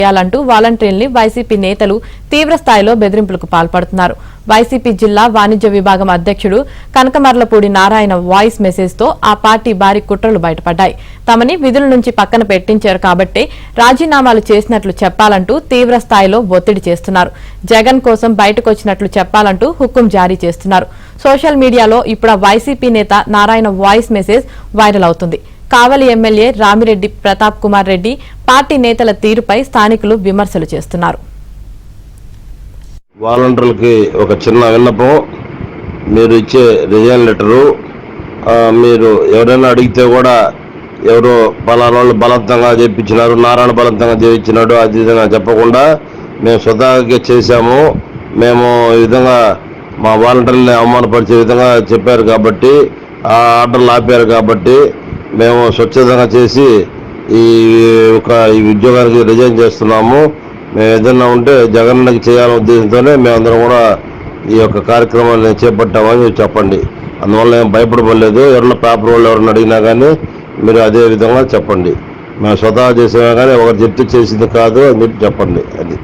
చేయాలంటూ వాలంటీర్లని వైసీపీ నేతలు తీవ్ర స్థాయిలో బెదిరింపులకు పాల్పడుతున్నారు. వైసీపీ జిల్లా వాణిజ్య విభాగం అధ్యక్షుడు కనకమర్లపూడి నారాయణ వాయిస్ మెసేజ్ తో ఆ పార్టీ భారీ కుట్రలు బయటపడ్డాయి. తమని విధుల నుంచి పక్కన పెట్టించారు కాబట్టి రాజీనామాలు చేసినట్లు చెప్పాలంటూ తీవ్ర స్థాయిలో ఒత్తిడి చేస్తున్నారు. జగన్ కోసం బయటకొచ్చినట్లు చెప్పాలంటూ హుకుం జారీ చేస్తున్నారు. సోషల్ మీడియాలో ఇప్పుడు వైసీపీ నేత నారాయణ వాయిస్ మెసేజ్ వైరల్ అవుతుంది. కావలి ఎమ్మెల్యే రామిరెడ్డి ప్రతాప్ కుమార్ రెడ్డి పార్టీ నేతల తీరుపై స్థానికులు విమర్శలు చేస్తున్నారు. వాలంటీర్లకి ఒక చిన్న విన్నపం, మీరు ఇచ్చే రిజైన్ లెటరు మీరు ఎవరైనా అడిగితే కూడా ఎవరో పలానా వాళ్ళు బలవంతంగా చేయించినారు, నారాయణ బలవంతంగా చేయించినాడు అది విధంగా చెప్పకుండా మేము స్వతహాగా చేశాము, మేము ఈ విధంగా మా వాలంటీర్లని అవమానపరిచే విధంగా చెప్పారు కాబట్టి ఆ ఆర్డర్లు ఆపారు కాబట్టి మేము స్వచ్ఛందంగా చేసి ఈ ఉద్యోగానికి రిజైన్ చేస్తున్నాము. మేము ఏదైనా ఉంటే జగన్కి చేయాలనే ఉద్దేశంతోనే మేమందరం కూడా ఈ యొక్క కార్యక్రమాన్ని చేపట్టామని చెప్పండి. అందువల్ల ఏం భయపడలేదు. ఎవరైనా పేపర్ వాళ్ళు ఎవరైనా అడిగినా కానీ మీరు అదే విధంగా చెప్పండి. మేము స్వతహా చేసామే కానీ ఒకరు చెప్తే చేసింది కాదు అని చెప్పి చెప్పండి. అది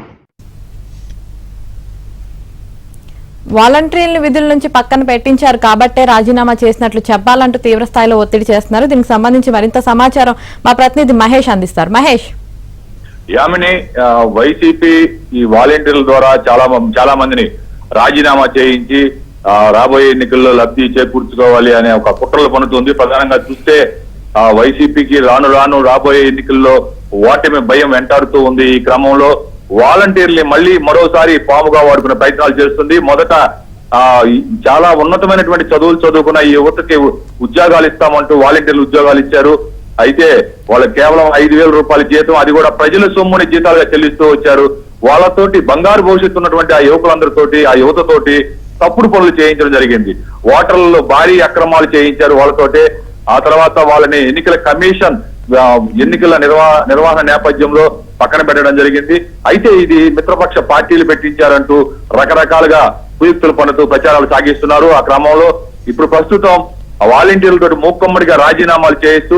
వాలంటీర్లు విధుల నుంచి పక్కన పెట్టించారు కాబట్టే రాజీనామా చేసినట్లు చెప్పాలంటూ తీవ్ర స్థాయిలో ఒత్తిడి చేస్తున్నారు. దీనికి సంబంధించి మరింత సమాచారం మా ప్రతినిధి మహేష్ అందిస్తారు. మహేష్. యామిని, వైసీపీ ఈ వాలంటీర్ల ద్వారా చాలా మందిని రాజీనామా చేయించి రాబోయే ఎన్నికల్లో లబ్ధి చేకూర్చుకోవాలి అనే ఒక కుట్రలు పనుతుంది. ప్రధానంగా చూస్తే వైసీపీకి రాను రాబోయే ఎన్నికల్లో ఓటమి భయం వెంటాడుతూ ఉంది. ఈ క్రమంలో వాలంటీర్లు మళ్ళీ మరోసారి పాముగా వాడుకునే ప్రయత్నాలు చేస్తుంది. మొదట చాలా ఉన్నతమైనటువంటి చదువులు చదువుకున్న ఈ యువతకి ఉద్యోగాలు ఇస్తామంటూ వాలంటీర్లు ఉద్యోగాలు ఇచ్చారు. అయితే వాళ్ళకి కేవలం 5,000 రూపాయల జీతం, అది కూడా ప్రజల సొమ్ముని జీతాలుగా చెల్లిస్తూ వచ్చారు. వాళ్ళతోటి బంగారు భవిష్యత్తు ఉన్నటువంటి ఆ యువకులందరితోటి ఆ యువతతోటి తప్పుడు పనులు చేయించడం జరిగింది. ఓటర్లలో భారీ అక్రమాలు చేయించారు వాళ్ళతోటి. ఆ తర్వాత వాళ్ళని ఎన్నికల కమిషన్ ఎన్నికల నిర్వహణ నేపథ్యంలో పక్కన పెట్టడం జరిగింది. అయితే ఇది మిత్రపక్ష పార్టీలు పెట్టించారంటూ రకరకాలుగా కుయుక్తులు పన్నుతూ ప్రచారాలు సాగిస్తున్నారు. ఆ క్రమంలో ఇప్పుడు ప్రస్తుతం వాలంటీర్లతో మూక్కమ్మడిగా రాజీనామాలు చేయిస్తూ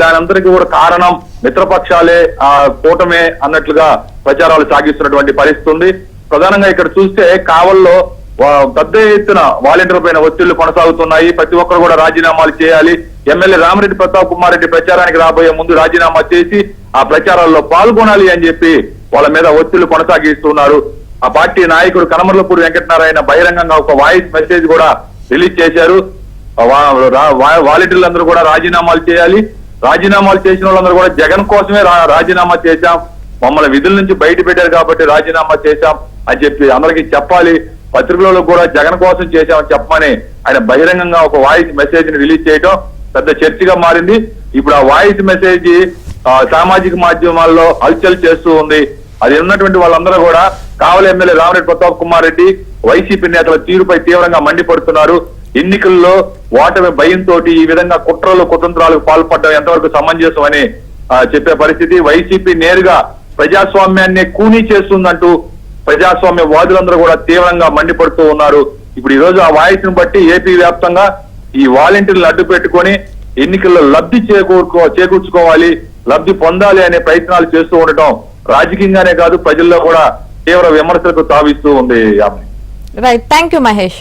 దానందరికీ కూడా కారణం మిత్రపక్షాలే కూటమే అన్నట్లుగా ప్రచారాలు సాగిస్తున్నటువంటి పరిస్థితి ఉంది. ప్రధానంగా ఇక్కడ చూస్తే కావల్లో పెద్ద ఎత్తున వాలంటీర్ల పైన ఒత్తిళ్లు కొనసాగుతున్నాయి. ప్రతి ఒక్కరు కూడా రాజీనామాలు చేయాలి. ఎమ్మెల్యే రామిరెడ్డి ప్రతాప్ కుమార్ రెడ్డి ప్రచారానికి రాబోయే ముందు రాజీనామా చేసి ఆ ప్రచారాల్లో పాల్గొనాలి అని చెప్పి వాళ్ళ మీద ఒత్తిళ్లు కొనసాగిస్తున్నారు. ఆ పార్టీ నాయకుడు కనమర్లపూడి వెంకటనారాయణ బహిరంగంగా ఒక వాయిస్ మెసేజ్ కూడా రిలీజ్ చేశారు. వాలంటీర్లందరూ కూడా రాజీనామాలు చేయాలి, రాజీనామాలు చేసిన వాళ్ళందరూ కూడా జగన్ కోసమే రాజీనామా చేశాం, మమ్మల్ని విధుల నుంచి బయట పెట్టారు కాబట్టి రాజీనామా చేశాం అని చెప్పి అందరికీ చెప్పాలి. పత్రికలలో కూడా జగన్ కోసం చేశామని చెప్పమని ఆయన బహిరంగంగా ఒక వాయిస్ మెసేజ్ ని రిలీజ్ చేయడం పెద్ద చర్చగా మారింది. ఇప్పుడు ఆ వాయిస్ మెసేజ్ సామాజిక మాధ్యమాల్లో హల్చల్ చేస్తూ ఉంది. అది ఉన్నటువంటి వాళ్ళందరూ కూడా కావలి ఎమ్మెల్యే రామిరెడ్డి ప్రతాప్ కుమార్ రెడ్డి వైసీపీ నేతల తీరుపై తీవ్రంగా మండిపడుతున్నారు. ఎన్నికల్లో ఓటమి భయంతో ఈ విధంగా కుతంత్రాలకు పాల్పడడం ఎంతవరకు సమంజసం అని చెప్పే పరిస్థితి. వైసీపీ నేరుగా ప్రజాస్వామ్యాన్ని కూనీ చేస్తుందంటూ ప్రజాస్వామ్య వాదులందరూ కూడా తీవ్రంగా మండిపడుతూ ఉన్నారు. ఇప్పుడు ఈ రోజు ఆ వాయిస్ ను బట్టి ఏపీ వ్యాప్తంగా ఈ వాలంటీర్లు అడ్డు పెట్టుకొని ఎన్నికల్లో లబ్ధి చేకూర్చుకోవాలి, లబ్ధి పొందాలి అనే ప్రయత్నాలు చేస్తూ ఉండటం రాజకీయంగానే కాదు ప్రజల్లో కూడా తీవ్ర విమర్శలకు తావిస్తూ ఉంది. Right, thank you Mahesh.